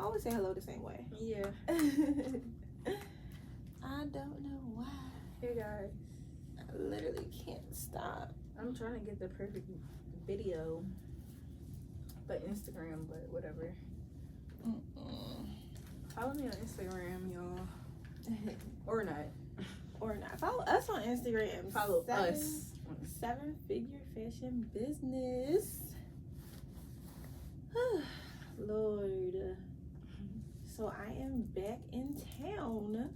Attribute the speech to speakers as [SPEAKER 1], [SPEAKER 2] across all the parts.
[SPEAKER 1] always say hello the same way.
[SPEAKER 2] Yeah.
[SPEAKER 1] I don't know why.
[SPEAKER 2] Hey guys.
[SPEAKER 1] I literally can't stop.
[SPEAKER 2] I'm trying to get the perfect video. But Instagram, but whatever. Follow me on Instagram, y'all. Or not.
[SPEAKER 1] Or not. Follow us on Instagram.
[SPEAKER 2] Follow us.
[SPEAKER 1] 7-figure fashion business. Lord. So I am back in town.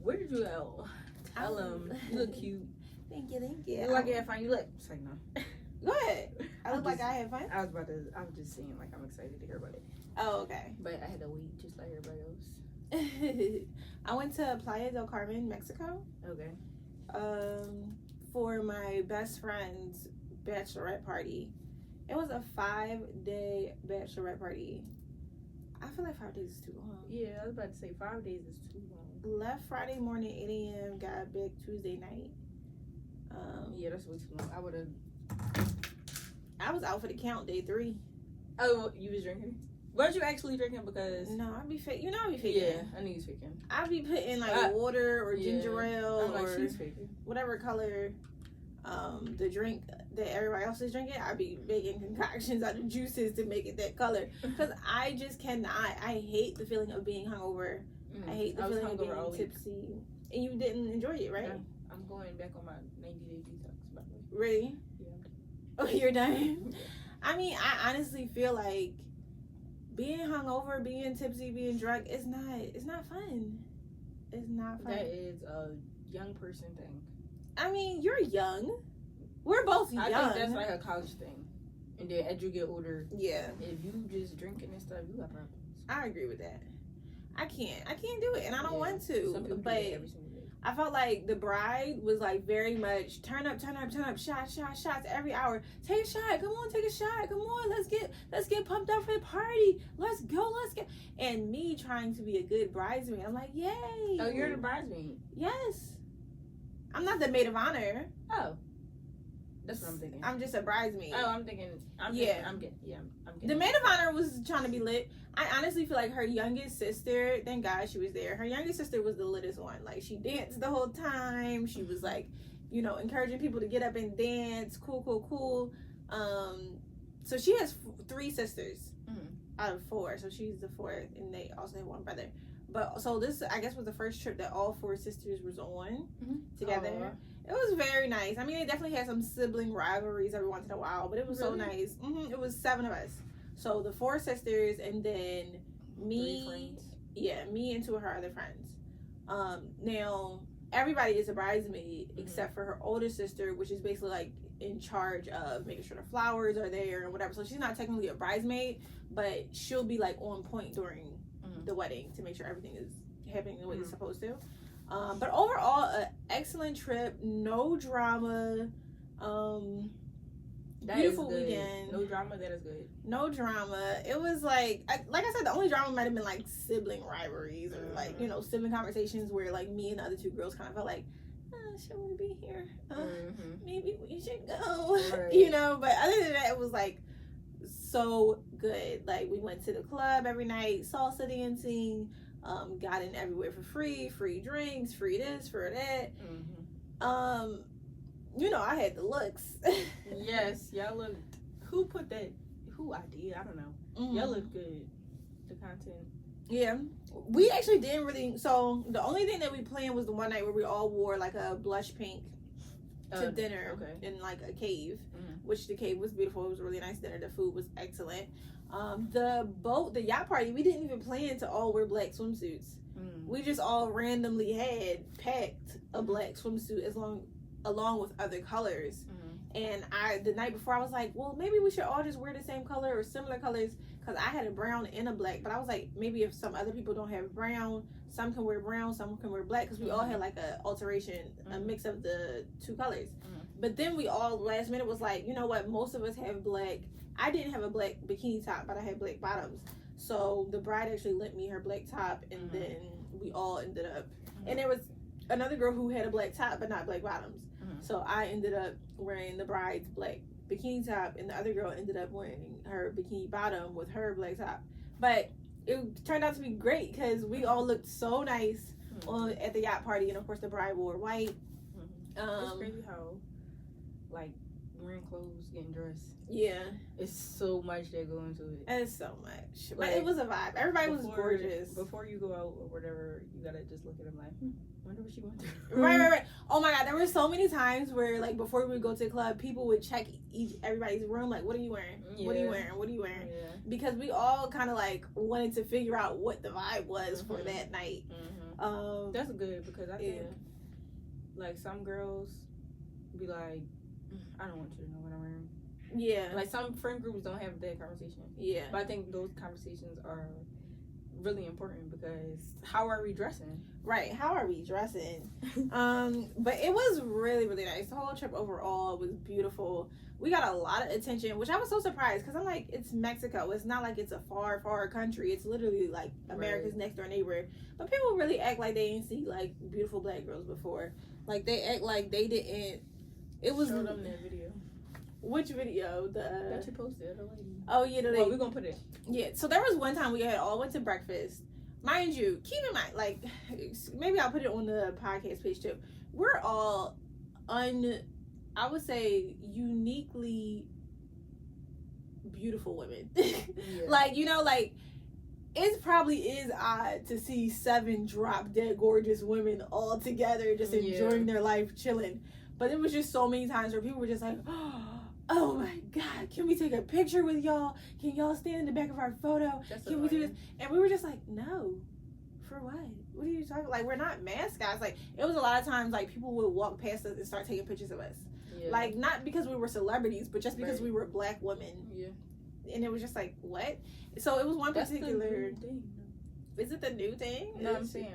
[SPEAKER 2] Where did you go? Tell them. You look cute.
[SPEAKER 1] Thank you.
[SPEAKER 2] You look like you had fun. You look. Say no.
[SPEAKER 1] Go ahead. I look like I had fun.
[SPEAKER 2] I was just saying, like, I'm excited to hear about it.
[SPEAKER 1] Oh, okay.
[SPEAKER 2] But I had to wait just like everybody else.
[SPEAKER 1] I went to Playa del Carmen, Mexico.
[SPEAKER 2] Okay.
[SPEAKER 1] For my best friend's bachelorette party. It was a 5-day bachelorette party. I feel like 5 days is too long.
[SPEAKER 2] Yeah, I was about to say 5 days is too long.
[SPEAKER 1] Left Friday morning, 8 a.m. Got back Tuesday night.
[SPEAKER 2] Yeah, that's way too long.
[SPEAKER 1] I was out for the count day 3.
[SPEAKER 2] Oh, you was drinking? Weren't you actually drinking? Because
[SPEAKER 1] no, I be fake. You know I be faking.
[SPEAKER 2] Yeah, I knew you was faking.
[SPEAKER 1] I be putting like water or ginger ale
[SPEAKER 2] I'm like,
[SPEAKER 1] or
[SPEAKER 2] she's faking.
[SPEAKER 1] Whatever color the drink that everybody else is drinking. I be making concoctions out of juices to make it that color. Because I just cannot. I hate the feeling of being hungover. I hate the feeling of being tipsy. And you didn't enjoy it, right?
[SPEAKER 2] Yeah. I'm going back on my 90-day detox, by the way.
[SPEAKER 1] Really?
[SPEAKER 2] Yeah.
[SPEAKER 1] Oh, you're done? I mean, I honestly feel like being hungover, being tipsy, being drunk, it's not fun. It's not fun.
[SPEAKER 2] That is a young person thing.
[SPEAKER 1] I mean, you're young. We're both young.
[SPEAKER 2] I think that's like a college thing. And then as you get older,
[SPEAKER 1] yeah.
[SPEAKER 2] If you just drinking and stuff, you got problems.
[SPEAKER 1] I agree with that. I can't do it, and I don't want to.
[SPEAKER 2] Some people
[SPEAKER 1] but
[SPEAKER 2] do that every single day.
[SPEAKER 1] I felt like the bride was like very much turn up, shots every hour. Take a shot, come on, take a shot, come on, let's get pumped up for the party. Let's go. And me trying to be a good bridesmaid, I'm like, yay.
[SPEAKER 2] Oh, you're the bridesmaid?
[SPEAKER 1] Yes. I'm not the maid of honor.
[SPEAKER 2] Oh. That's what I'm thinking.
[SPEAKER 1] I'm just a bridesmaid.
[SPEAKER 2] Oh, I'm getting.
[SPEAKER 1] The maid of honor was trying to be lit. I honestly feel like her youngest sister, thank God she was there. Her youngest sister was the littest one. Like, she danced the whole time. She was like, you know, encouraging people to get up and dance. Cool. So she has 3 sisters out of 4. So she's the 4th, and they also have one brother. But so this, I guess, was the first trip that all 4 sisters was on together. Aww. It was very nice. I mean, it definitely had some sibling rivalries every once in a while, but it was so nice. It was 7 of us. So the 4 sisters, and then me.
[SPEAKER 2] 3 friends.
[SPEAKER 1] Yeah, me and 2 of her other friends. Now everybody is a bridesmaid except for her older sister, which is basically like in charge of making sure the flowers are there and whatever. So she's not technically a bridesmaid, but she'll be like on point during the wedding to make sure everything is happening the way it's supposed to. But overall, an excellent trip. No drama. Beautiful weekend.
[SPEAKER 2] No drama. That is good.
[SPEAKER 1] No drama. It was like I said, the only drama might have been like sibling rivalries or like, you know, sibling conversations where like me and the other 2 girls kind of felt like, should we be here? Maybe we should go. Right. You know, but other than that, it was like so good. Like, we went to the club every night, salsa dancing, got in everywhere for free drinks, free this, for that. You know, I had the looks.
[SPEAKER 2] Yes, y'all looked. Who put that? Who idea? I don't know. Y'all look good. The content.
[SPEAKER 1] Yeah, we actually didn't really. So the only thing that we planned was the one night where we all wore like a blush pink to dinner in like a cave, which the cave was beautiful. It was a really nice dinner. The food was excellent. The yacht party, we didn't even plan to all wear black swimsuits. We just all randomly had packed a black swimsuit along with other colors. And the night before, I was like, well, maybe we should all just wear the same color or similar colors, because I had a brown and a black. But I was like, maybe if some other people don't have brown, some can wear brown, some can wear black, because we all had like a alteration, a mix of the 2 colors. But then we all last minute was like, you know what, most of us have black. I didn't have a black bikini top, but I had black bottoms. So the bride actually lent me her black top, and then we all ended up, and there was another girl who had a black top but not black bottoms. So I ended up wearing the bride's black bikini top, and the other girl ended up wearing her bikini bottom with her black top. But it turned out to be great because we all looked so nice at the yacht party, and of course the bride wore white.
[SPEAKER 2] It's crazy how, like, wearing clothes, getting dressed.
[SPEAKER 1] Yeah.
[SPEAKER 2] It's so much that go into it.
[SPEAKER 1] It's so much. But it was a vibe. Everybody was gorgeous.
[SPEAKER 2] Before you go out or whatever, you gotta just look at them like, wonder what she went through.
[SPEAKER 1] Right. Oh my God, there were so many times where, like, before we would go to the club, people would check everybody's room, like, what are you wearing? Yeah. What are you wearing? What are you wearing? Yeah. Because we all kind of, like, wanted to figure out what the vibe was for that night.
[SPEAKER 2] That's good because I think, like, some girls be like, I don't want you to know what I'm wearing.
[SPEAKER 1] Yeah.
[SPEAKER 2] Like, some friend groups don't have that conversation.
[SPEAKER 1] Yeah.
[SPEAKER 2] But I think those conversations are really important because how are we dressing?
[SPEAKER 1] Right. How are we dressing? But it was really, really nice. The whole trip overall was beautiful. We got a lot of attention, which I was so surprised because I'm like, it's Mexico. It's not like it's a far, far country. It's literally like America's next door neighbor. But people really act like they didn't see like beautiful black girls before. Like they act like they didn't. It was.
[SPEAKER 2] Show them that video.
[SPEAKER 1] Which video?
[SPEAKER 2] That you posted, the lady.
[SPEAKER 1] Oh yeah, the lady.
[SPEAKER 2] Well, we're gonna put it.
[SPEAKER 1] Yeah. So there was one time we had all went to breakfast. Mind you, keep in mind, like maybe I'll put it on the podcast page too. We're all I would say uniquely beautiful women. Like, you know, like it probably is odd to see 7 drop dead gorgeous women all together just enjoying their life, chilling. But it was just so many times where people were just like, oh my God, can we take a picture with y'all? Can y'all stand in the back of our photo? Can we do this? And we were just like, no. For what? What are you talking about? Like, we're not mascots. Like, it was a lot of times, like, people would walk past us and start taking pictures of us. Yeah. Like, not because we were celebrities, but just because we were black women. Yeah. And it was just like, what? So it was one particular
[SPEAKER 2] thing.
[SPEAKER 1] Is it the new thing?
[SPEAKER 2] No, I'm saying,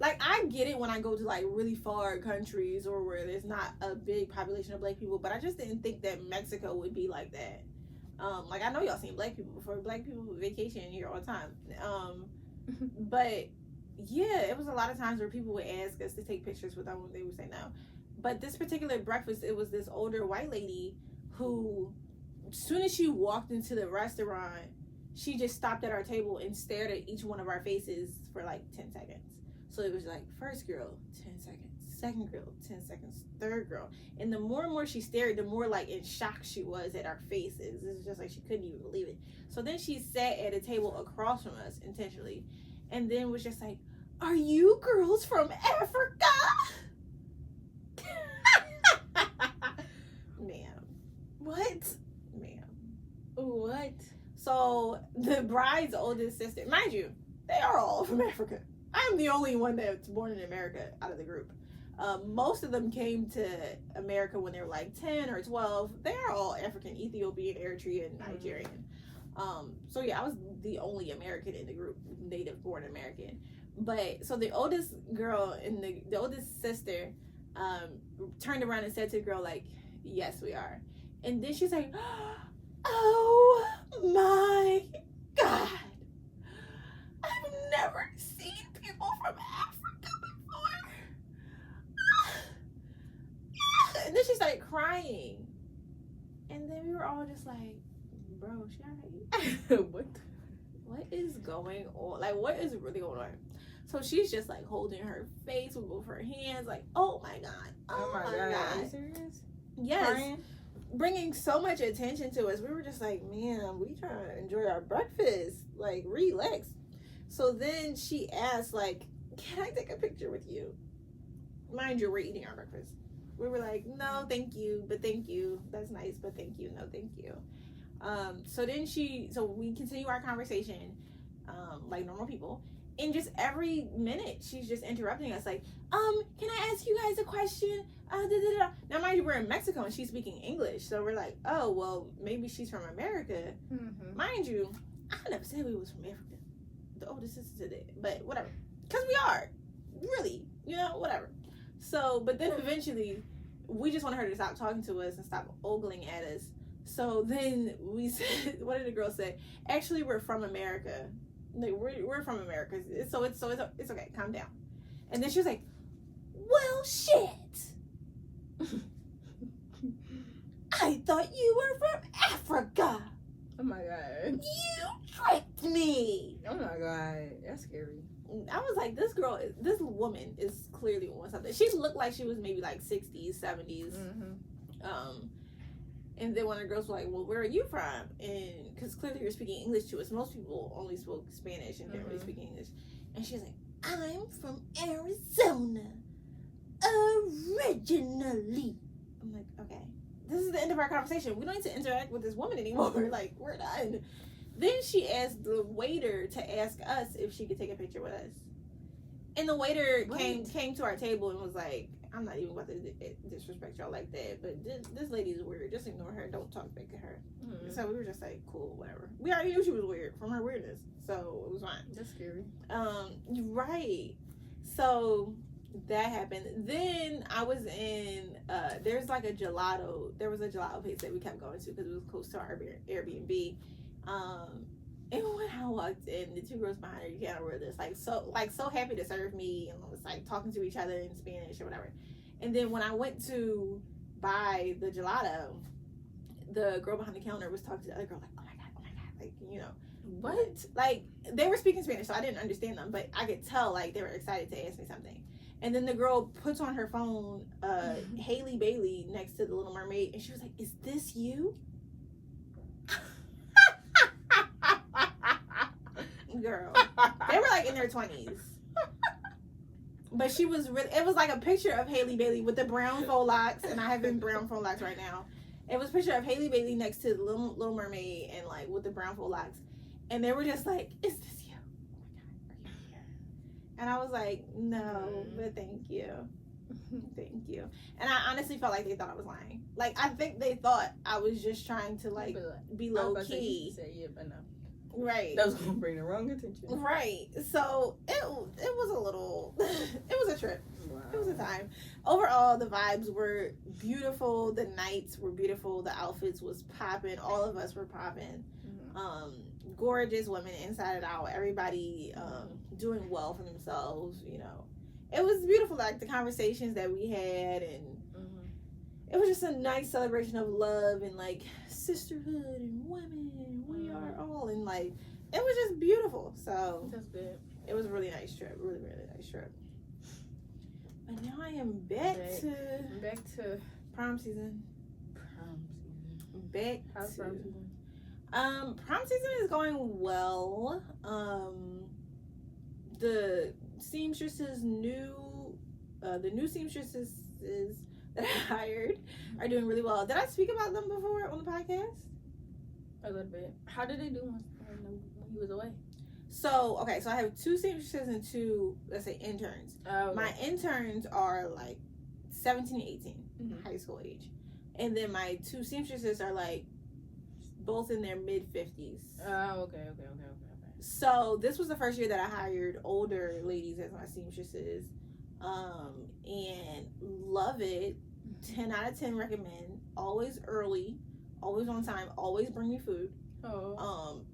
[SPEAKER 1] like, I get it when I go to, like, really far countries or where there's not a big population of black people, but I just didn't think that Mexico would be like that. Like, I know y'all seen black people before. Black people vacation here all the time. But, yeah, it was a lot of times where people would ask us to take pictures with them when they would say no. But this particular breakfast, it was this older white lady who, as soon as she walked into the restaurant, she just stopped at our table and stared at each one of our faces for, like, 10 seconds. So it was like, first girl, 10 seconds. Second girl, 10 seconds. Third girl. And the more and more she stared, the more like in shock she was at our faces. It was just like she couldn't even believe it. So then she sat at a table across from us intentionally. And then was just like, are you girls from Africa? Ma'am. What? Ma'am. What? So the bride's oldest sister, mind you, they are all from Africa. I'm the only one that's born in America out of the group. Most of them came to America when they were like 10 or 12. They are all African, Ethiopian, Eritrean, Nigerian. So yeah, I was the only American in the group, native born American. But so the oldest girl and the oldest sister turned around and said to the girl, like, yes, we are. And then she's like, oh my God. I've never seen people from Africa before. And then she started crying. And then we were all just like, bro, she alright? What is going on? Like, what is really going on? So she's just like holding her face with both her hands, like, oh my God. Oh my God.
[SPEAKER 2] Are you serious?
[SPEAKER 1] Yes. Crying? Bringing so much attention to us. We were just like, man, we trying to enjoy our breakfast. Like, relax. So then she asked, like, can I take a picture with you? Mind you, we're eating our breakfast. We were like, no, thank you, but thank you. That's nice, but thank you. No, thank you. So we continue our conversation, like normal people. And just every minute, she's just interrupting us, like, can I ask you guys a question? Now, mind you, we're in Mexico and she's speaking English. So we're like, oh, well, maybe she's from America. Mm-hmm. Mind you, I never said we was from Africa. The oldest sister did, but whatever. Because we are. Really. You know, whatever. So, but then eventually, we just wanted her to stop talking to us and stop ogling at us. So then we said, what did the girl say? Actually, we're from America. Like, we're from America. It's okay. Calm down. And then she was like, well, shit. I thought you were from Africa.
[SPEAKER 2] Oh my God.
[SPEAKER 1] You tricked me.
[SPEAKER 2] my God, that's scary.
[SPEAKER 1] I was like, this woman is clearly on something. She looked like she was maybe like 60s, 70s. And then one of the girls was like, well, where are you from? And because clearly you're speaking English to us. Most people only spoke Spanish and didn't really speak English. And she's like, I'm from Arizona. Originally. I'm like, okay. This is the end of our conversation. We don't need to interact with this woman anymore. Like, we're done. Then she asked the waiter to ask us if she could take a picture with us. And the waiter came to our table and was like, I'm not even about to disrespect y'all like that, but this lady's weird. Just ignore her. Don't talk back to her. So we were just like, cool, whatever. We already knew she was weird from her weirdness, so it was fine.
[SPEAKER 2] That's scary.
[SPEAKER 1] Right. So that happened. Then I was in, there's like a gelato. There was a gelato place that we kept going to because it was close to our Airbnb. And when I walked in, the two girls behind her, you can't remember this, so happy to serve me, and was like talking to each other in Spanish or whatever. And then when I went to buy the gelato, the girl behind the counter was talking to the other girl like, oh my god, like, you know, what? Like, they were speaking Spanish, so I didn't understand them, but I could tell like they were excited to ask me something. And then the girl puts on her phone Hailey Bailey next to the Little Mermaid, and she was like, is this you? Girl, they were like in their 20s, but she was really, it was like a picture of Hailey Bailey with the brown faux locks, and I have brown faux locks right now. It was a picture of Hailey Bailey next to the Little Mermaid and like with the brown faux locks, and they were just like, is this you? Oh my god, are you here? And I was like, no, but thank you. Thank you. And I honestly felt like they thought I was lying. Like, I think they thought I was just trying to like be low key.
[SPEAKER 2] Yeah, but no.
[SPEAKER 1] Right.
[SPEAKER 2] That was gonna bring the wrong attention.
[SPEAKER 1] Right. So it was a little, it was a trip.
[SPEAKER 2] Wow.
[SPEAKER 1] It was a time. Overall, the vibes were beautiful. The nights were beautiful. The outfits was popping. All of us were popping. Gorgeous women inside and out. Everybody doing well for themselves. You know, it was beautiful. Like the conversations that we had, and it was just a nice celebration of love and like sisterhood and women. We are all, and like it was just beautiful. So
[SPEAKER 2] that's good.
[SPEAKER 1] It was a really nice trip. Really, really nice trip. But now I am back to prom season.
[SPEAKER 2] How's prom season?
[SPEAKER 1] Prom season is going well. The seamstresses the new seamstresses that I hired are doing really well. Did I speak about them before on the podcast?
[SPEAKER 2] A little bit. How did they do when he was away?
[SPEAKER 1] So, okay, so I have 2 seamstresses and 2, let's say, interns.
[SPEAKER 2] Oh, okay.
[SPEAKER 1] My interns are like 17 and 18, high school age. And then my 2 seamstresses are like both in their mid-50s.
[SPEAKER 2] Oh, okay.
[SPEAKER 1] So this was the first year that I hired older ladies as my seamstresses. And love it. 10 out of 10 recommend. Always early, always on time, always bring me food.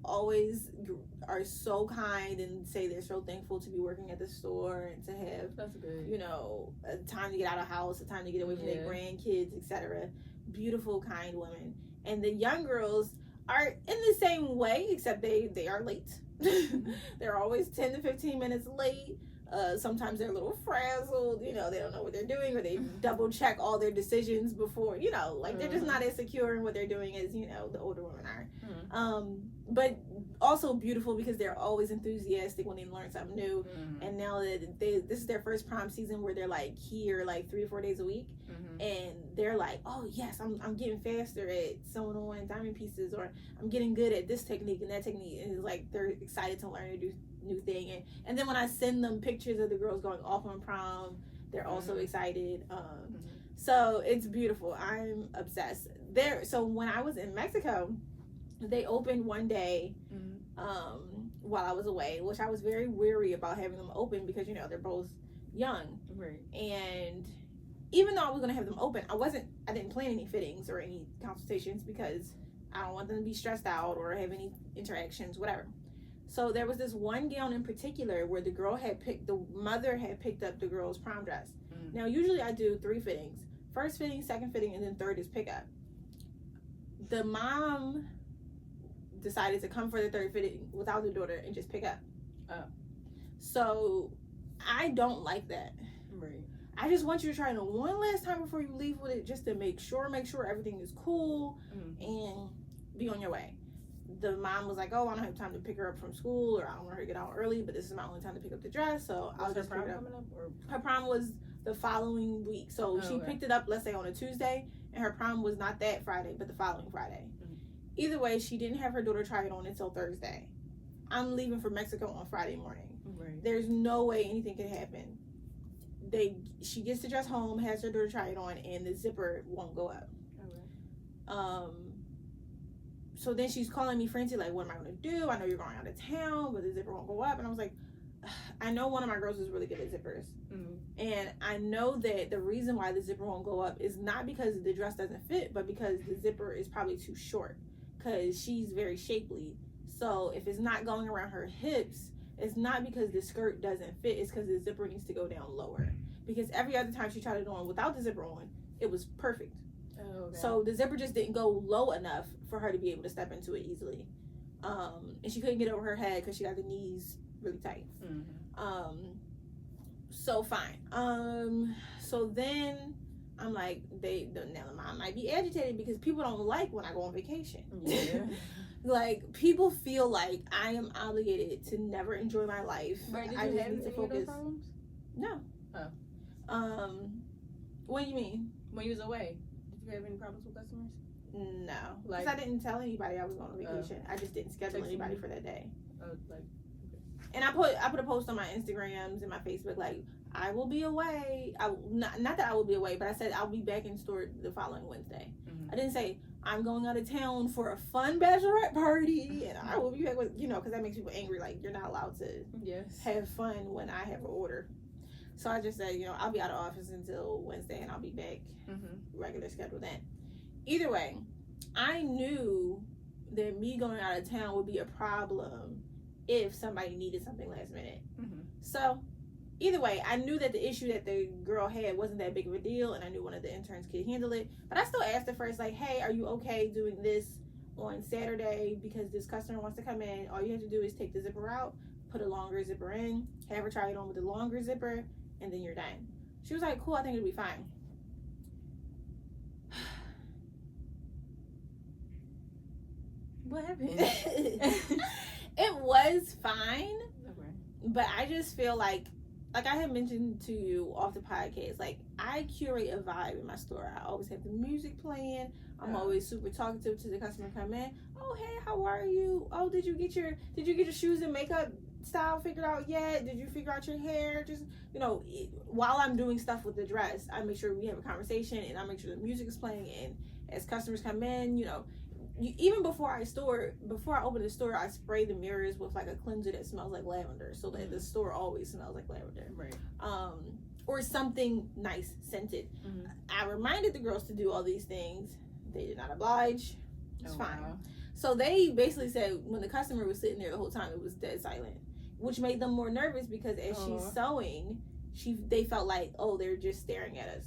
[SPEAKER 1] Always are so kind and say they're so thankful to be working at the store and to have,
[SPEAKER 2] that's good,
[SPEAKER 1] you know, a time to get out of house, a time to get away from their grandkids, etc. Beautiful, kind women. And the young girls are in the same way, except they are late. They're always 10 to 15 minutes late. Sometimes they're a little frazzled, you know, they don't know what they're doing, or they double check all their decisions before, you know, like they're just not as secure in what they're doing as, you know, the older women are. But also beautiful because they're always enthusiastic when they learn something new. And now that this is their first prom season where they're like here like 3 or 4 days a week, and they're like, oh yes, I'm getting faster at sewing on diamond pieces, or I'm getting good at this technique and that technique, and it's like they're excited to learn to do new thing. And then when I send them pictures of the girls going off on prom, they're also excited. So it's beautiful. I'm obsessed there. So when I was in Mexico, they opened one day while I was away, which I was very weary about having them open because, you know, they're both young,
[SPEAKER 2] right?
[SPEAKER 1] And even though I was going to have them open, I didn't plan any fittings or any consultations because I don't want them to be stressed out or have any interactions, whatever. So there was this one gown in particular where the mother had picked up the girl's prom dress. Now, usually I do 3 fittings. First fitting, second fitting, and then third is pickup. The mom decided to come for the third fitting without the daughter and just pick up.
[SPEAKER 2] Oh.
[SPEAKER 1] So I don't like that.
[SPEAKER 2] Right.
[SPEAKER 1] I just want you to try it on one last time before you leave with it, just to make sure everything is cool and be on your way. The mom was like, oh, I don't have time to pick her up from school, or I don't want her to get out early, but this is my only time to pick up the dress, so I'll just pick it up. Her prom was the following week, so she picked it up, let's say, on a Tuesday, and her prom was not that Friday, but the following Friday. Either way, she didn't have her daughter try it on until Thursday. I'm leaving for Mexico on Friday morning.
[SPEAKER 2] Right.
[SPEAKER 1] There's no way anything could happen. She gets the dress home, has her daughter try it on, and the zipper won't go up. Okay. So then she's calling me frantic, like, what am I going to do? I know you're going out of town, but the zipper won't go up. And I was like, I know one of my girls is really good at zippers. And I know that the reason why the zipper won't go up is not because the dress doesn't fit, but because the zipper is probably too short, because she's very shapely. So if it's not going around her hips, it's not because the skirt doesn't fit, it's because the zipper needs to go down lower. Because every other time she tried it on without the zipper on, it was perfect. Oh, okay. So the zipper just didn't go low enough for her to be able to step into it easily. And she couldn't get over her head because she got the knees really tight. So fine. So then I'm like, now the mom might be agitated because people don't like when I go on vacation. Yeah. Like, people feel like I am obligated to never enjoy my life.
[SPEAKER 2] Right, did you have any of those problems?
[SPEAKER 1] No.
[SPEAKER 2] Oh.
[SPEAKER 1] What do you mean?
[SPEAKER 2] When you was away, did you have any problems with customers?
[SPEAKER 1] No. Because I didn't tell anybody I was going on vacation. I just didn't schedule anybody for that day. And I put a post on my Instagrams and my Facebook, like, I will be away. Not that I will be away, but I said I'll be back in store the following Wednesday. I didn't say I'm going out of town for a fun bachelorette party and I will be back with, because that makes people angry. Like, you're not allowed to have fun when I have an order. So I just said, I'll be out of office until Wednesday and I'll be back regular schedule then. Either way, I knew that me going out of town would be a problem if somebody needed something last minute. So either way, I knew that the issue that the girl had wasn't that big of a deal, and I knew one of the interns could handle it. But I still asked her first, like, hey, are you okay doing this on Saturday because this customer wants to come in? All you have to do is take the zipper out, put a longer zipper in, have her try it on with the longer zipper, and then you're done. She was like, cool, I think it'll be fine.
[SPEAKER 2] What happened?
[SPEAKER 1] It was fine, but I just feel like I had mentioned to you off the podcast, like, I curate a vibe in my store. I always have the music playing. I'm always super talkative to the customer come in. Oh, hey, how are you? Oh, did you get your shoes and makeup style figured out yet? Did you figure out your hair? Just, while I'm doing stuff with the dress, I make sure we have a conversation and I make sure the music is playing. And as customers come in, even before I open the store, I spray the mirrors with like a cleanser that smells like lavender, so that the store always smells like lavender.
[SPEAKER 2] Right.
[SPEAKER 1] Or something nice scented. I reminded the girls to do all these things. They did not oblige. It's fine. Wow. So they basically said when the customer was sitting there the whole time, it was dead silent, which made them more nervous because as she's sewing, they felt like, oh, they're just staring at us.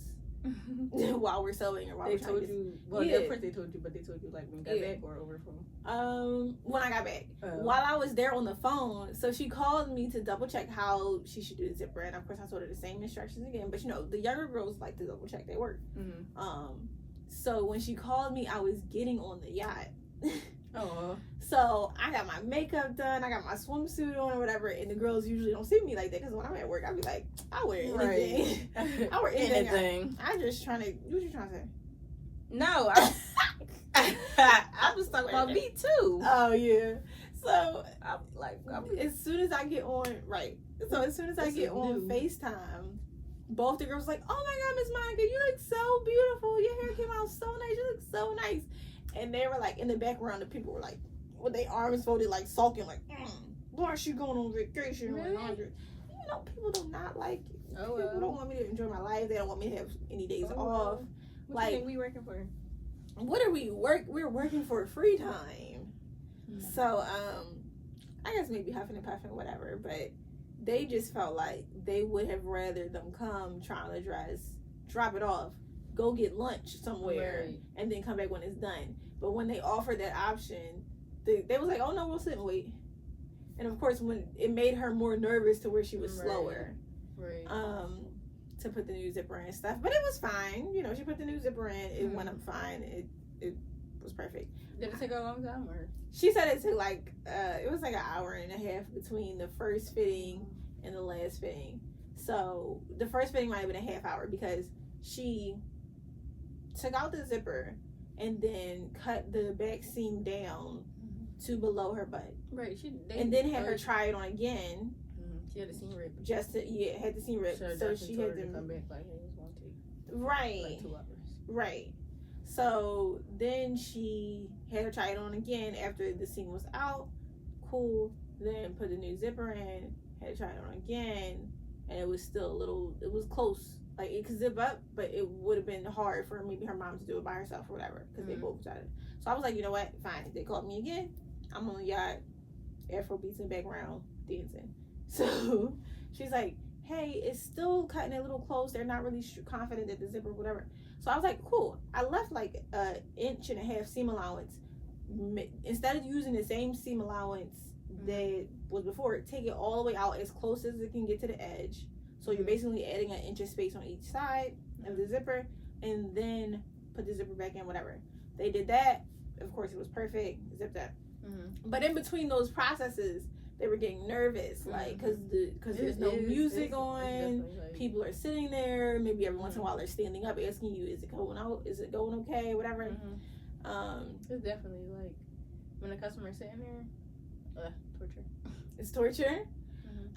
[SPEAKER 1] While we're sewing or while
[SPEAKER 2] they told you. Well, at first they told you, but they told you like when you got back or over the phone. When I got back, while I was there on the phone, so she called me to double check how she should do the zipper, and of course I told her the same instructions again. But the younger girls like to double check their work. So when she called me, I was getting on the yacht. So I got my makeup done, I got my swimsuit on or whatever, and the girls usually don't see me like that because when I'm at work, I be like, I wear anything. I wear anything. I just trying to. What you trying to say? No, I'm just talking about me too.
[SPEAKER 1] Oh yeah. So I'm like, as soon as I get on, FaceTime, both the girls like, oh my God, Miss Monica, you look so beautiful. Your hair came out so nice. You look so nice. And they were like, in the background, the people were like, with their arms folded, like sulking, like, why is she going on vacation? Really? People do not like it. People don't want me to enjoy my life. They don't want me to have any days off.
[SPEAKER 2] What do you think we working for?
[SPEAKER 1] What are we We're working for free time. So, I guess maybe huffing and puffing, whatever. But they just felt like they would have rather them come, try on a dress, drop it off, go get lunch somewhere, and then come back when it's done. But when they offered that option, they was like, oh no, we'll sit and wait. And of course, when it made her more nervous to where she was slower.
[SPEAKER 2] Right.
[SPEAKER 1] To put the new zipper in and stuff. But it was fine. You know, she put the new zipper in. It went up fine. It was perfect.
[SPEAKER 2] Did it take a long time? Or?
[SPEAKER 1] She said it took like, it was like an hour and a half between the first fitting and the last fitting. So the first fitting might have been a half hour because she took out the zipper and then cut the back seam down to below her butt.
[SPEAKER 2] Right.
[SPEAKER 1] And then had her try it on again.
[SPEAKER 2] She had the seam rip.
[SPEAKER 1] Had the seam rip. So she had to
[SPEAKER 2] come back like, hey, it's gonna take
[SPEAKER 1] right.
[SPEAKER 2] Like 2 hours.
[SPEAKER 1] Right. So then she had her try it on again after the seam was out. Cool. Then put the new zipper in. Had to try it on again, and it was still a little. It was close. Like it could zip up, but it would have been hard for maybe her mom to do it by herself or whatever because they both tried it. So I was like, you know what? Fine. If they called me again, I'm on the yacht, Afro beats in the background, dancing. So she's like, hey, it's still cutting it a little close. They're not really confident that the zipper, whatever. So I was like, cool. I left like an inch and a half seam allowance. Instead of using the same seam allowance that was before, take it all the way out as close as it can get to the edge. So you're basically adding an inch of space on each side of the zipper, and then put the zipper back in, whatever. They did that. Of course, it was perfect. Zipped up. But in between those processes, they were getting nervous, like, because there's no music on. Like, people are sitting there. Maybe every once in a while they're standing up asking you, is it going out? Is it going okay? Whatever.
[SPEAKER 2] It's definitely like when the customer's sitting there, torture.
[SPEAKER 1] It's torture.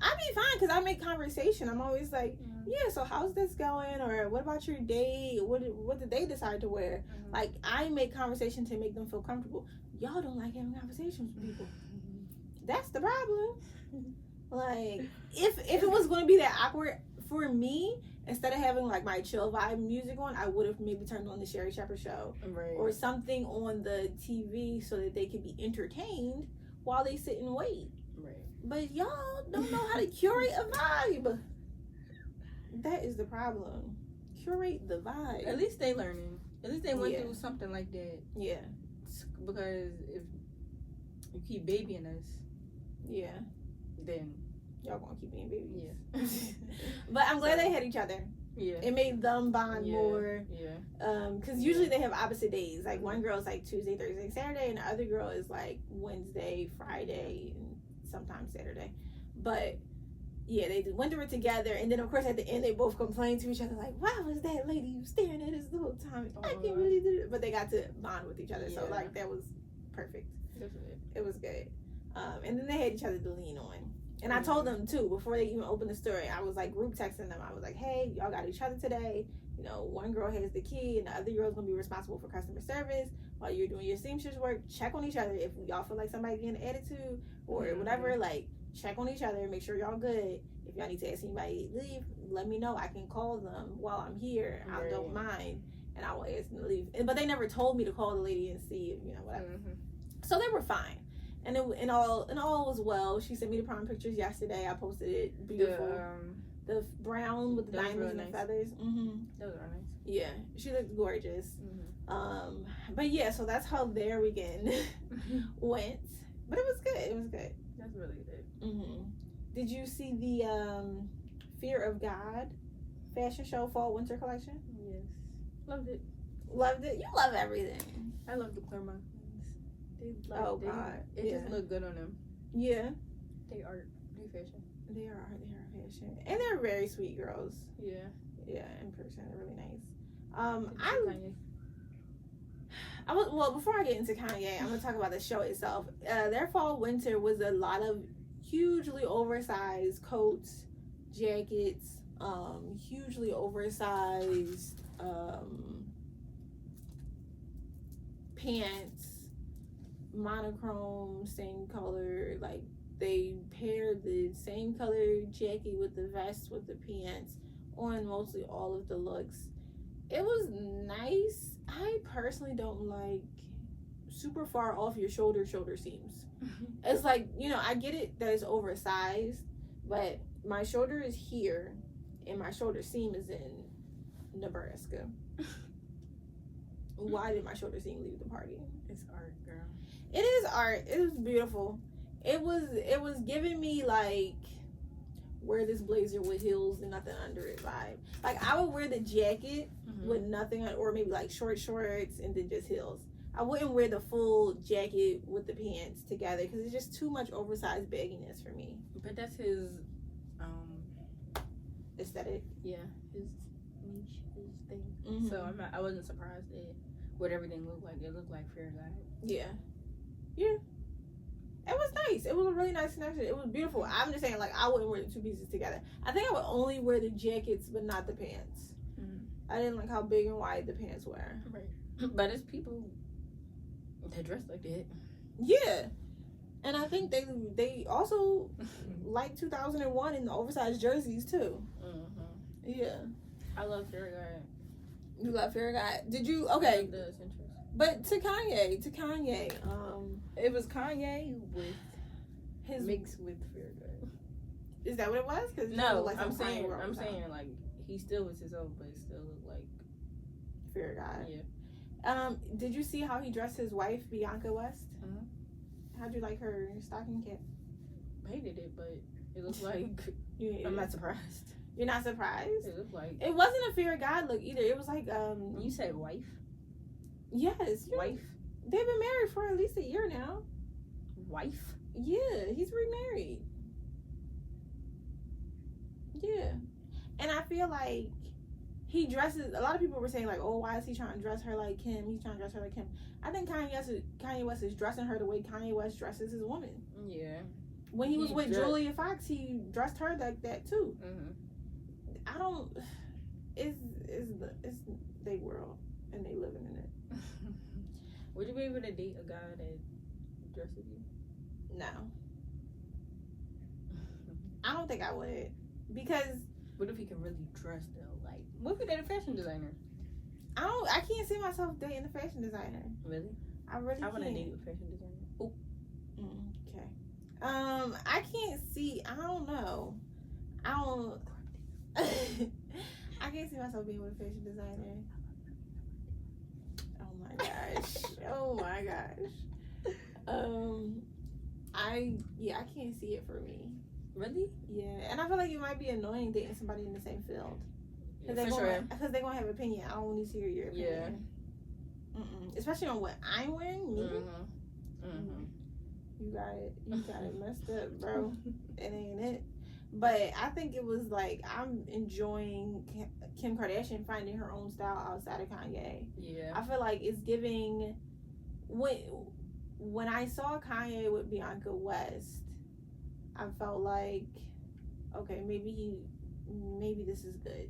[SPEAKER 1] I'd be fine because I make conversation. I'm always like, yeah, so how's this going? Or what about your day? What did they decide to wear? Like, I make conversation to make them feel comfortable. Y'all don't like having conversations with people. That's the problem. Like, if it was going to be that awkward for me, instead of having like my chill vibe music on, I would have maybe turned on the Sherry Shepherd show or something on the TV so that they could be entertained while they sit and wait.
[SPEAKER 2] Right.
[SPEAKER 1] But y'all don't know how to curate a vibe. That is the problem. Curate the vibe.
[SPEAKER 2] At least they learning. At least they went through something like that.
[SPEAKER 1] Yeah.
[SPEAKER 2] Because if you keep babying us, then
[SPEAKER 1] y'all gonna keep being babies.
[SPEAKER 2] Yeah.
[SPEAKER 1] But I'm glad they had each other.
[SPEAKER 2] Yeah.
[SPEAKER 1] It made them bond more. Yeah. Because usually they have opposite days. Like one girl is like Tuesday, Thursday, Saturday, and the other girl is like Wednesday, Friday, and sometimes Saturday. But yeah, they went through it together, and then of course at the end they both complained to each other like, "Why was that lady you staring at us the whole time? I can't really do it." But they got to bond with each other, so like that was perfect.
[SPEAKER 2] Definitely.
[SPEAKER 1] It was good. And then they had each other to lean on. And I told them too before they even opened the store. I was like group texting them. I was like, "Hey, y'all got each other today. You know, one girl has the key, and the other girl's gonna be responsible for customer service while you're doing your seamstress work. Check on each other. If y'all feel like somebody getting an attitude or whatever, like check on each other. Make sure y'all good. If y'all need to ask anybody to leave, let me know. I can call them while I'm here. I don't mind, and I will ask them to leave. But they never told me to call the lady and see if whatever. So they were fine. And and all was well. She sent me the prom pictures yesterday. I posted it. Beautiful. The brown with the diamonds and the feathers.
[SPEAKER 2] Those are nice.
[SPEAKER 1] Yeah, she looked gorgeous. But yeah, so that's how their weekend went. But it was good. It was good.
[SPEAKER 2] That's really good.
[SPEAKER 1] Did you see the Fear of God fashion show fall winter collection?
[SPEAKER 2] Yes. Loved it.
[SPEAKER 1] Loved it. You love everything.
[SPEAKER 2] I love the Clermont.
[SPEAKER 1] God.
[SPEAKER 2] It just looked good on them.
[SPEAKER 1] Yeah.
[SPEAKER 2] They fashion.
[SPEAKER 1] They are fashion. And they're very sweet girls.
[SPEAKER 2] Yeah.
[SPEAKER 1] Yeah, in person. They're really nice. Before I get into Kanye, I'm going to talk about the show itself. Their fall winter was a lot of hugely oversized coats, jackets, hugely oversized pants, monochrome, same color. Like they paired the same color jacket with the vest with the pants on mostly all of the looks. It was nice. I personally don't like super far off your shoulder seams. It's like, I get it that it's oversized, but my shoulder is here and my shoulder seam is in Nebraska. Why did my shoulder seam leave the party?
[SPEAKER 2] It's art, girl.
[SPEAKER 1] It is art. It is beautiful. It was giving me like wear this blazer with heels and nothing under it vibe. Like I would wear the jacket with nothing, or maybe like short shorts and then just heels. I wouldn't wear the full jacket with the pants together because it's just too much oversized bagginess for me.
[SPEAKER 2] But that's his
[SPEAKER 1] aesthetic.
[SPEAKER 2] Yeah, his niche, his thing. So I wasn't surprised at what everything looked like. It looked like Fair Guy.
[SPEAKER 1] Yeah. Yeah. It was nice. It was a really nice connection. It was beautiful. I'm just saying, like, I wouldn't wear the two pieces together. I think I would only wear the jackets, but not the pants. I didn't like how big and wide the pants were.
[SPEAKER 2] Right. But it's people that dress like that.
[SPEAKER 1] Yeah. And I think they also like 2001 in the oversized jerseys, too. Yeah.
[SPEAKER 2] I love Fair Guy.
[SPEAKER 1] You love Fair Guy? Did you? Okay. But to Kanye.
[SPEAKER 2] It was Kanye with his mix with Fair Guy.
[SPEAKER 1] Is that what it was? Cause
[SPEAKER 2] no, like I'm saying like he still was his own, but it still looked like
[SPEAKER 1] Fair Guy.
[SPEAKER 2] Yeah.
[SPEAKER 1] Did you see how he dressed his wife, Bianca West? How'd you like her stocking cap?
[SPEAKER 2] Hated it, but it looked like I'm not surprised.
[SPEAKER 1] You're not surprised?
[SPEAKER 2] It looked like
[SPEAKER 1] it wasn't a Fair Guy look either. It was like
[SPEAKER 2] You said wife?
[SPEAKER 1] Yes.
[SPEAKER 2] Wife?
[SPEAKER 1] They've been married for at least a year now.
[SPEAKER 2] Wife?
[SPEAKER 1] Yeah, he's remarried. Yeah. And I feel like he dresses, a lot of people were saying like, oh, why is he trying to dress her like Kim? He's trying to dress her like Kim. I think Kanye West is dressing her the way Kanye West dresses his woman.
[SPEAKER 2] Yeah.
[SPEAKER 1] When he was with Julia Fox, he dressed her like that too. I don't, it's their world and they living in it.
[SPEAKER 2] Would you be able to date a guy that dresses you?
[SPEAKER 1] No. I don't think I would. Because
[SPEAKER 2] what if he can really dress though? Like, what if he date a fashion designer?
[SPEAKER 1] I can't see myself dating a fashion designer.
[SPEAKER 2] Really?
[SPEAKER 1] I really can't.
[SPEAKER 2] I want to date a fashion designer.
[SPEAKER 1] Oh. Okay. I can't see. I don't know. I can't see myself being with a fashion designer. Oh my gosh. Oh my gosh. I can't see it for me.
[SPEAKER 2] Really?
[SPEAKER 1] Yeah, and I feel like it might be annoying dating somebody in the same field.
[SPEAKER 2] Yeah,
[SPEAKER 1] Because they're gonna have opinion. I don't need to hear your opinion. Yeah. Especially on what I'm wearing. Me. You got it messed up, bro. It ain't it. But I think it was like I'm enjoying Kim Kardashian finding her own style outside of Kanye.
[SPEAKER 2] Yeah.
[SPEAKER 1] I feel like it's giving. When I saw Kanye with Bianca West, I felt like, okay, maybe this is good.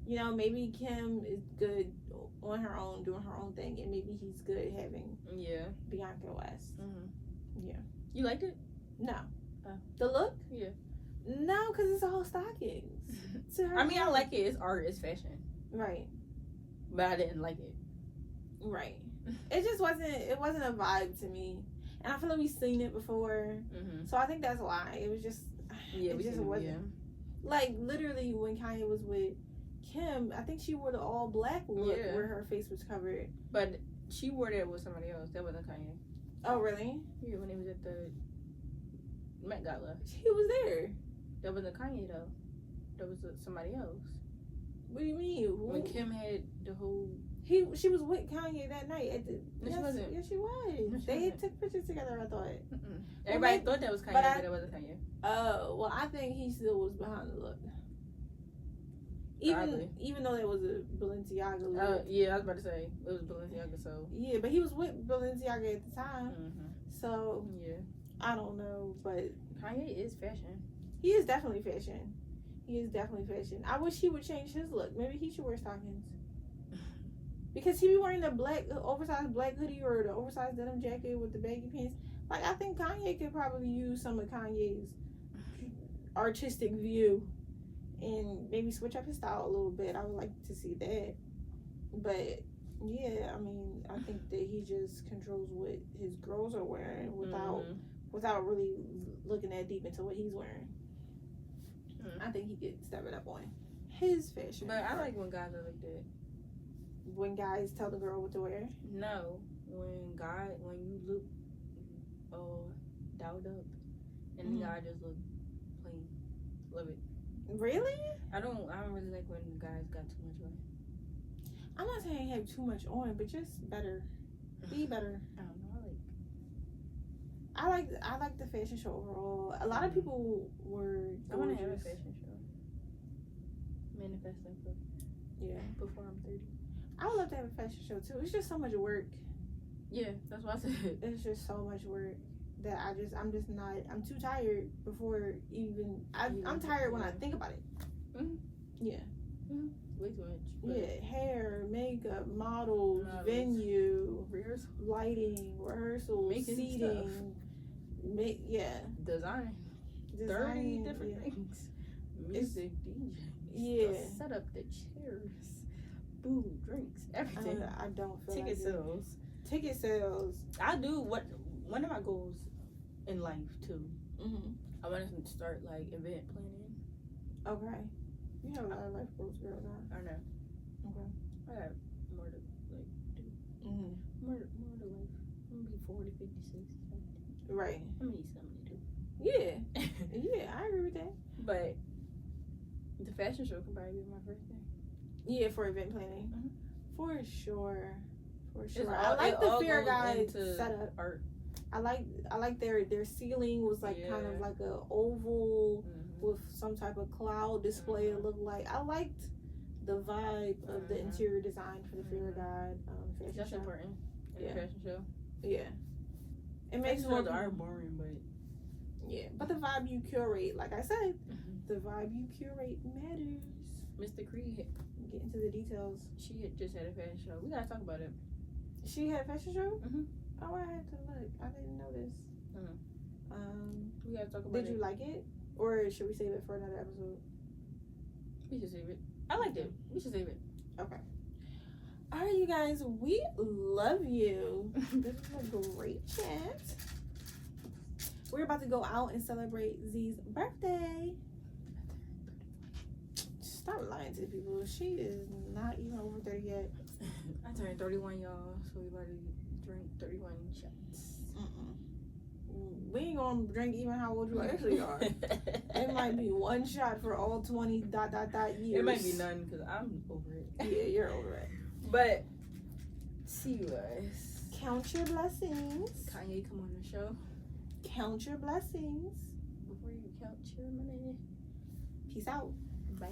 [SPEAKER 1] You know, maybe Kim is good on her own, doing her own thing, and maybe he's good having Bianca West. Yeah.
[SPEAKER 2] You liked it?
[SPEAKER 1] No. The look?
[SPEAKER 2] Yeah.
[SPEAKER 1] No, because it's all stockings.
[SPEAKER 2] I mean, I like it. It's art. It's fashion.
[SPEAKER 1] Right.
[SPEAKER 2] But I didn't like it.
[SPEAKER 1] Right. It just wasn't. It wasn't a vibe to me, and I feel like we've seen it before. So I think that's why it was just.
[SPEAKER 2] Yeah,
[SPEAKER 1] it just wasn't. Yeah. Like literally, when Kanye was with Kim, I think she wore the all black look where her face was covered.
[SPEAKER 2] But she wore that with somebody else. That wasn't Kanye.
[SPEAKER 1] Oh really?
[SPEAKER 2] Yeah, when he was at the Met Gala.
[SPEAKER 1] He was there.
[SPEAKER 2] That wasn't Kanye though. That was somebody else.
[SPEAKER 1] What do you mean?
[SPEAKER 2] When Kim had the whole.
[SPEAKER 1] She was with Kanye that night at the.
[SPEAKER 2] No, she wasn't.
[SPEAKER 1] Yes, she was.
[SPEAKER 2] No, she
[SPEAKER 1] they
[SPEAKER 2] wasn't.
[SPEAKER 1] took pictures together. I thought.
[SPEAKER 2] Everybody thought that was Kanye, but it wasn't Kanye.
[SPEAKER 1] Oh well, I think he still was behind the look. Even though that was a Balenciaga look.
[SPEAKER 2] Yeah, I was about to say it was Balenciaga. So
[SPEAKER 1] yeah, but he was with Balenciaga at the time. So
[SPEAKER 2] yeah,
[SPEAKER 1] I don't know, but
[SPEAKER 2] Kanye is fashion.
[SPEAKER 1] He is definitely fashion. I wish he would change his look. Maybe he should wear stockings. Because he be wearing the oversized black hoodie or the oversized denim jacket with the baggy pants. Like, I think Kanye could probably use some of Kanye's artistic view and maybe switch up his style a little bit. I would like to see that. But, yeah, I mean, I think that he just controls what his girls are wearing without really looking that deep into what he's wearing. I think he could step it up on his fashion.
[SPEAKER 2] But I like when guys are like that.
[SPEAKER 1] When guys tell the girl what to wear?
[SPEAKER 2] No, when you look dolled up, and the guy just looked plain. Love it.
[SPEAKER 1] Really?
[SPEAKER 2] I don't really like when guys got too much on.
[SPEAKER 1] I'm not saying have too much on, but just better. Be better.
[SPEAKER 2] I don't know.
[SPEAKER 1] I like the fashion show overall. A lot of people were.
[SPEAKER 2] I want to have a fashion show. Manifesting for.
[SPEAKER 1] Yeah.
[SPEAKER 2] Before I'm 30.
[SPEAKER 1] I would love to have a fashion show too. It's just so much work.
[SPEAKER 2] Yeah, that's what I said.
[SPEAKER 1] It's just so much work that I'm just not. I'm too tired before even. I'm tired when I think about it.
[SPEAKER 2] Mm-hmm.
[SPEAKER 1] Yeah.
[SPEAKER 2] Mm-hmm. Way too much.
[SPEAKER 1] Yeah, hair, makeup, models, venue, lighting, rehearsal, seating.
[SPEAKER 2] Design 30 different things. Music, DJ.
[SPEAKER 1] Yeah.
[SPEAKER 2] Set up the chairs, food, drinks, everything.
[SPEAKER 1] I don't feel
[SPEAKER 2] ticket
[SPEAKER 1] like
[SPEAKER 2] sales.
[SPEAKER 1] Ticket sales.
[SPEAKER 2] I do one of my goals in life too.
[SPEAKER 1] Mm-hmm.
[SPEAKER 2] I want to start like event planning.
[SPEAKER 1] Okay. You have a lot of life goals, girl.
[SPEAKER 2] I know.
[SPEAKER 1] Okay.
[SPEAKER 2] I have more to like do.
[SPEAKER 1] Mm-hmm.
[SPEAKER 2] More to life. I'm gonna be 40, 50, 60.
[SPEAKER 1] Right.
[SPEAKER 2] I'm gonna need something to do.
[SPEAKER 1] Yeah. Yeah, I agree with that.
[SPEAKER 2] But the fashion show can probably be my first thing.
[SPEAKER 1] Yeah, for event planning.
[SPEAKER 2] Mm-hmm.
[SPEAKER 1] For sure.
[SPEAKER 2] I
[SPEAKER 1] like the Fear Guide setup.
[SPEAKER 2] Art.
[SPEAKER 1] I like their ceiling was like kind of like a oval with some type of cloud display. It looked like I liked the vibe of the interior design for the Fear Guide fashion
[SPEAKER 2] That's
[SPEAKER 1] show.
[SPEAKER 2] important in the fashion show.
[SPEAKER 1] Yeah. It makes
[SPEAKER 2] more are boring, but
[SPEAKER 1] yeah. But the vibe you curate, like I said, the vibe you curate matters.
[SPEAKER 2] Mr. Creed,
[SPEAKER 1] get into the details.
[SPEAKER 2] She just had a fashion show. We gotta talk about it.
[SPEAKER 1] She had a fashion show?
[SPEAKER 2] Mm-hmm.
[SPEAKER 1] Oh, I have to look. I didn't know this.
[SPEAKER 2] We gotta talk about it.
[SPEAKER 1] Did you like it, or should we save it for another episode?
[SPEAKER 2] We should save it. I liked it. We should save it.
[SPEAKER 1] Okay. All right, you guys, we love you. This was a great chat. We're about to go out and celebrate Z's birthday. Stop lying to the people. She is not even over 30 yet.
[SPEAKER 2] I turned 31, y'all, so we about to drink 31 shots.
[SPEAKER 1] We ain't gonna drink even how old you actually are. It might be one shot for all 20 ... years.
[SPEAKER 2] It might be none because I'm over it.
[SPEAKER 1] Yeah, you're over it.
[SPEAKER 2] But see you guys.
[SPEAKER 1] Count your blessings.
[SPEAKER 2] Kanye, come on the show.
[SPEAKER 1] Count your blessings
[SPEAKER 2] before you count your money.
[SPEAKER 1] Peace out.
[SPEAKER 2] Bye.